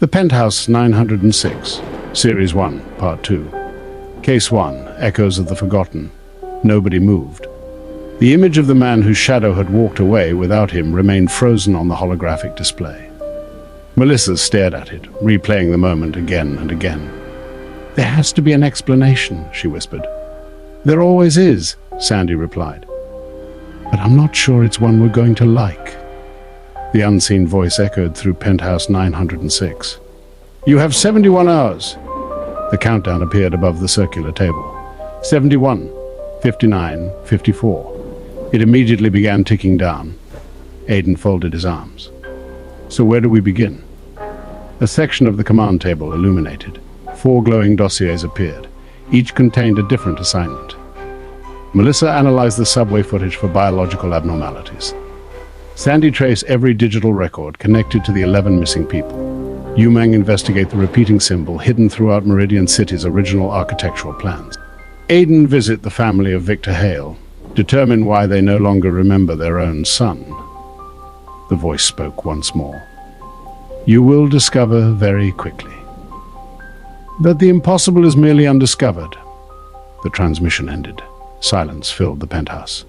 The Penthouse 906, Series 1, Part 2. Case 1, Echoes of the Forgotten. Nobody moved. The image of the man whose shadow had walked away without him remained frozen on the holographic display. Melissa stared at it, replaying the moment again and again. "There has to be an explanation," she whispered. "There always is," Sandy replied. "But I'm not sure it's one we're going to like." The unseen voice echoed through Penthouse 906. "You have 71 hours." The countdown appeared above the circular table. 71, 59, 54. It immediately began ticking down. Aiden folded his arms. "So where do we begin?" A section of the command table illuminated. 4 glowing dossiers appeared. Each contained a different assignment. Melissa analyzed the subway footage for biological abnormalities. Sandy traced every digital record connected to the 11 missing people. Yumang investigate the repeating symbol hidden throughout Meridian City's original architectural plans. Aiden visit the family of Victor Hale, determine why they no longer remember their own son. The voice spoke once more. "You will discover very quickly that the impossible is merely undiscovered." The transmission ended. Silence filled the penthouse.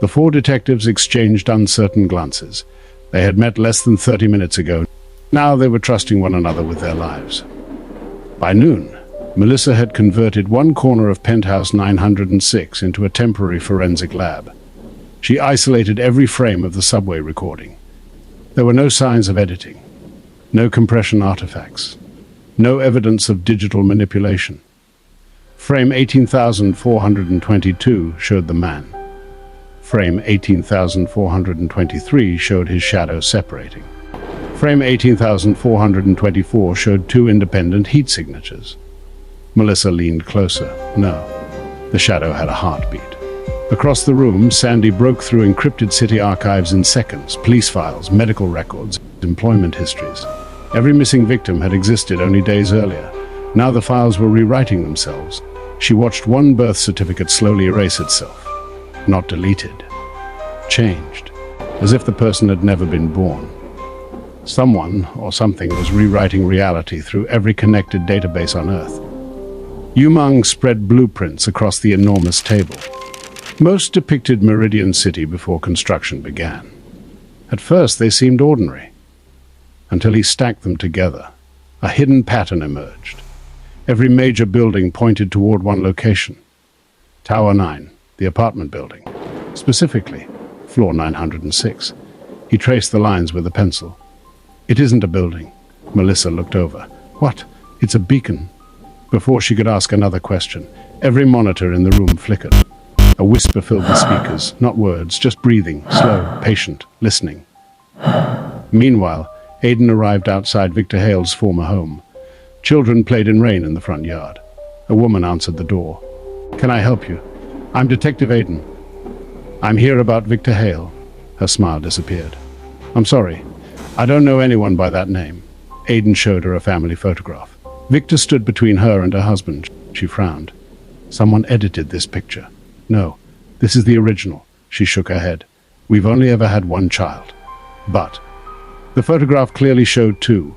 The 4 detectives exchanged uncertain glances. They had met less than 30 minutes ago. Now they were trusting one another with their lives. By noon, Melissa had converted one corner of Penthouse 906 into a temporary forensic lab. She isolated every frame of the subway recording. There were no signs of editing, no compression artifacts, no evidence of digital manipulation. Frame 18,422 showed the man. Frame 18,423 showed his shadow separating. Frame 18,424 showed 2 independent heat signatures. Melissa leaned closer. No, the shadow had a heartbeat. Across the room, Sandy broke through encrypted city archives in seconds, police files, medical records, employment histories. Every missing victim had existed only days earlier. Now the files were rewriting themselves. She watched one birth certificate slowly erase itself. Not deleted. Changed. As if the person had never been born. Someone or something was rewriting reality through every connected database on Earth. Yumang spread blueprints across the enormous table. Most depicted Meridian City before construction began. At first they seemed ordinary, until he stacked them together. A hidden pattern emerged. Every major building pointed toward one location. Tower 9, the apartment building. Specifically, floor 906. He traced the lines with a pencil. "It isn't a building." Melissa looked over. "What? It's a beacon." Before she could ask another question, every monitor in the room flickered. A whisper filled the speakers, not words, just breathing, slow, patient, listening. Meanwhile, Aiden arrived outside Victor Hale's former home. Children played in rain in the front yard. A woman answered the door. "Can I help you?" "I'm Detective Aiden. I'm here about Victor Hale." Her smile disappeared. "I'm sorry. I don't know anyone by that name." Aiden showed her a family photograph. Victor stood between her and her husband. She frowned. "Someone edited this picture." "No, this is the original." She shook her head. "We've only ever had one child." But the photograph clearly showed 2.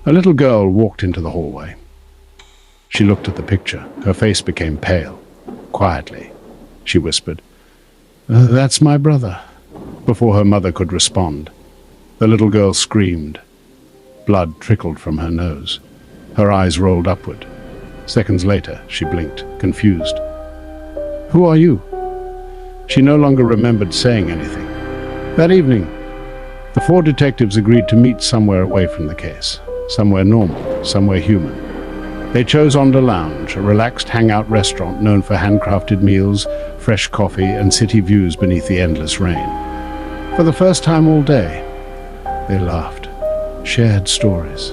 A little girl walked into the hallway. She looked at the picture. Her face became pale. Quietly, she whispered, "That's my brother." Before her mother could respond, the little girl screamed. Blood trickled from her nose. Her eyes rolled upward. Seconds later, she blinked, confused. "Who are you?" She no longer remembered saying anything. That evening, the 4 detectives agreed to meet somewhere away from the case. Somewhere normal, somewhere human. They chose Onda Lounge, a relaxed hangout restaurant known for handcrafted meals, fresh coffee, and city views beneath the endless rain. For the first time all day, they laughed, shared stories,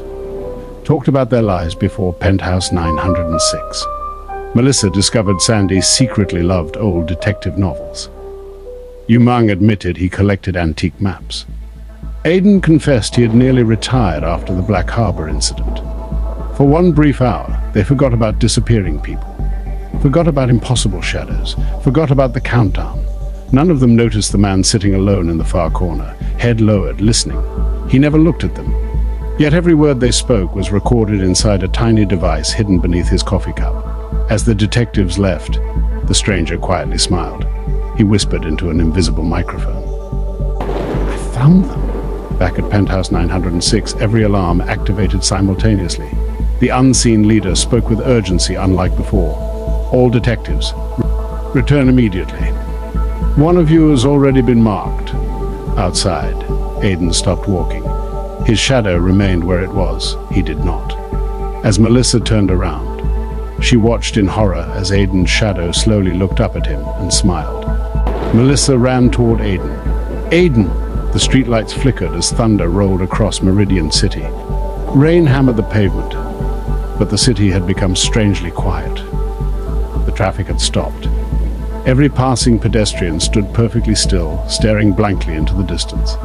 talked about their lives before Penthouse 906. Melissa discovered Sandy secretly loved old detective novels. Yumang admitted he collected antique maps. Aiden confessed he had nearly retired after the Black Harbor incident. For one brief hour, they forgot about disappearing people, forgot about impossible shadows, forgot about the countdown. None of them noticed the man sitting alone in the far corner, head lowered, listening. He never looked at them. Yet every word they spoke was recorded inside a tiny device hidden beneath his coffee cup. As the detectives left, the stranger quietly smiled. He whispered into an invisible microphone. "I found them." Back at Penthouse 906, every alarm activated simultaneously. The unseen leader spoke with urgency unlike before. "All detectives, return immediately. One of you has already been marked." Outside, Aiden stopped walking. His shadow remained where it was. He did not. As Melissa turned around, she watched in horror as Aiden's shadow slowly looked up at him and smiled. Melissa ran toward Aiden. "Aiden!" The streetlights flickered as thunder rolled across Meridian City. Rain hammered the pavement, but the city had become strangely quiet. The traffic had stopped. Every passing pedestrian stood perfectly still, staring blankly into the distance.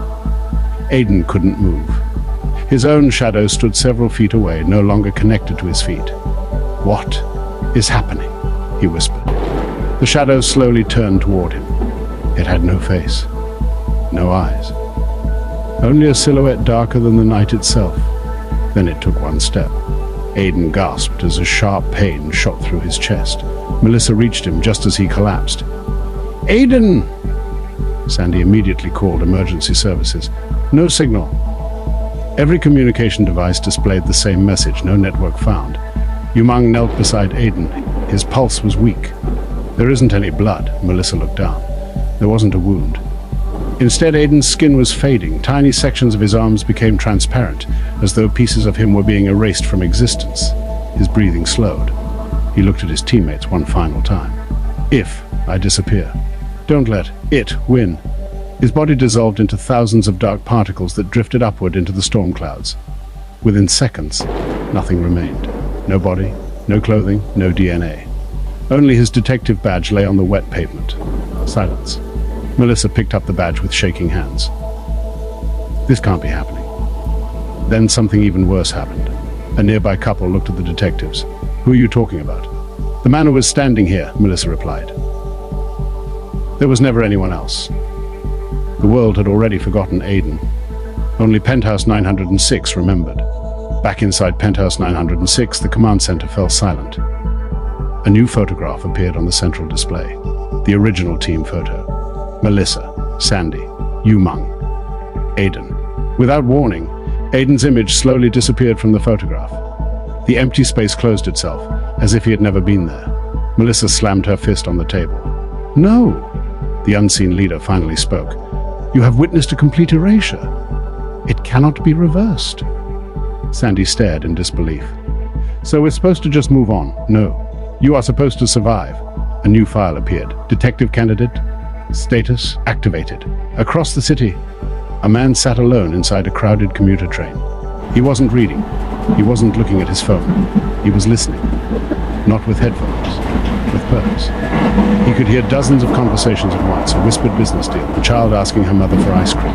Aiden couldn't move. His own shadow stood several feet away, no longer connected to his feet. "What is happening?" he whispered. The shadow slowly turned toward him. It had no face, no eyes. Only a silhouette darker than the night itself. Then it took one step. Aiden gasped as a sharp pain shot through his chest. Melissa reached him just as he collapsed. "Aiden!" Sandy immediately called emergency services. No signal. Every communication device displayed the same message, no network found. Yumang knelt beside Aiden. His pulse was weak. "There isn't any blood." Melissa looked down. There wasn't a wound. Instead, Aiden's skin was fading. Tiny sections of his arms became transparent, as though pieces of him were being erased from existence. His breathing slowed. He looked at his teammates one final time. "If I disappear, don't let it win." His body dissolved into thousands of dark particles that drifted upward into the storm clouds. Within seconds, nothing remained. No body, no clothing, no DNA. Only his detective badge lay on the wet pavement. Silence. Melissa picked up the badge with shaking hands. This can't be happening. Then something even worse happened. A nearby couple looked at the detectives. "Who are you talking about?" "The man who was standing here," Melissa replied. There was never anyone else. The world had already forgotten Aiden. Only Penthouse 906 remembered. Back inside Penthouse 906, the command center fell silent. A new photograph appeared on the central display. The original team photo. Melissa, Sandy, Yumang, Aiden. Without warning, Aiden's image slowly disappeared from the photograph. The empty space closed itself, as if he had never been there. Melissa slammed her fist on the table. "No!" The unseen leader finally spoke. "You have witnessed a complete erasure. It cannot be reversed." Sandy stared in disbelief. "So we're supposed to just move on?" "No. You are supposed to survive." A new file appeared. Detective candidate. Status activated. Across the city, a man sat alone inside a crowded commuter train. He wasn't reading. He wasn't looking at his phone. He was listening. Not with headphones, with purpose. He could hear dozens of conversations at once, a whispered business deal, a child asking her mother for ice cream.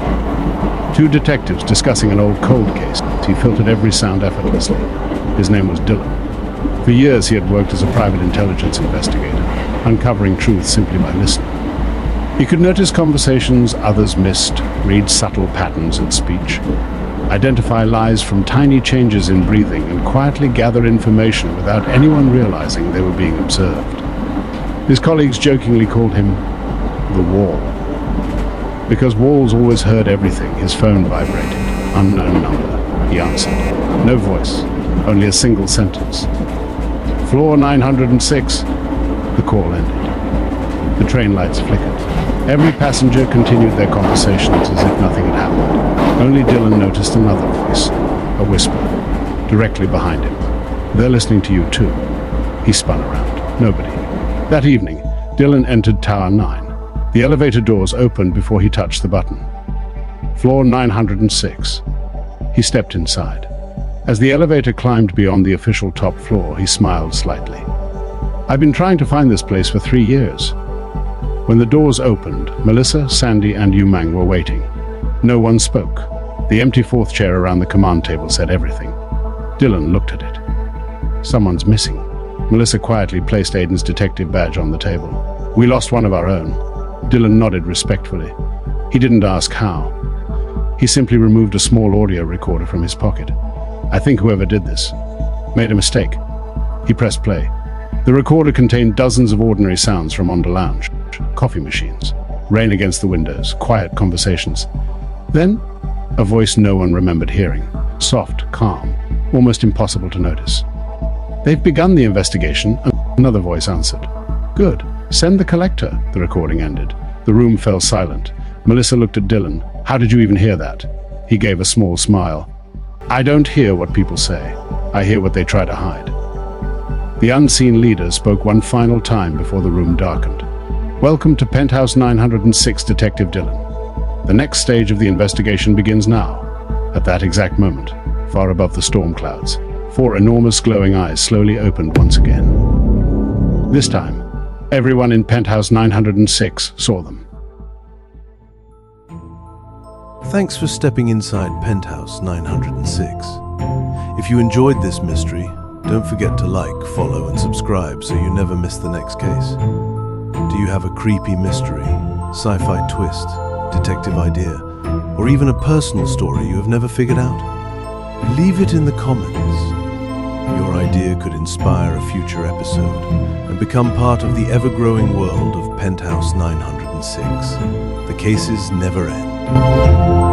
Two detectives discussing an old cold case. He filtered every sound effortlessly. His name was Dylan. For years he had worked as a private intelligence investigator, uncovering truth simply by listening. He could notice conversations others missed, read subtle patterns in speech, identify lies from tiny changes in breathing, and quietly gather information without anyone realizing they were being observed. His colleagues jokingly called him the Wall. Because walls always heard everything, his phone vibrated. "Unknown number," he answered. No voice, only a single sentence. "Floor 906. The call ended. The train lights flickered. Every passenger continued their conversations as if nothing had happened. Only Dylan noticed another voice, a whisper, directly behind him. "They're listening to you too." He spun around. Nobody. That evening, Dylan entered Tower 9. The elevator doors opened before he touched the button. Floor 906. He stepped inside. As the elevator climbed beyond the official top floor, he smiled slightly. "I've been trying to find this place for 3 years." When the doors opened, Melissa, Sandy, and Yumang were waiting. No one spoke. The empty fourth chair around the command table said everything. Dylan looked at it. "Someone's missing." Melissa quietly placed Aiden's detective badge on the table. "We lost one of our own." Dylan nodded respectfully. He didn't ask how. He simply removed a small audio recorder from his pocket. I think whoever did this made a mistake. He pressed play. The recorder contained dozens of ordinary sounds from on the lounge, coffee machines, rain against the windows, quiet conversations. Then, a voice no one remembered hearing. Soft, calm, almost impossible to notice. They've begun the investigation, another voice answered. Good. Send the collector, the recording ended. The room fell silent. Melissa looked at Dylan. How did you even hear that? He gave a small smile. I don't hear what people say. I hear what they try to hide. The unseen leader spoke one final time before the room darkened. Welcome to Penthouse 906, Detective Dylan. The next stage of the investigation begins now. At that exact moment, far above the storm clouds, 4 enormous glowing eyes slowly opened once again. This time, everyone in Penthouse 906 saw them. Thanks for stepping inside Penthouse 906. If you enjoyed this mystery, don't forget to like, follow, and subscribe so you never miss the next case. Do you have a creepy mystery, sci-fi twist, detective idea, or even a personal story you have never figured out? Leave it in the comments. Your idea could inspire a future episode and become part of the ever-growing world of Penthouse 906. The cases never end.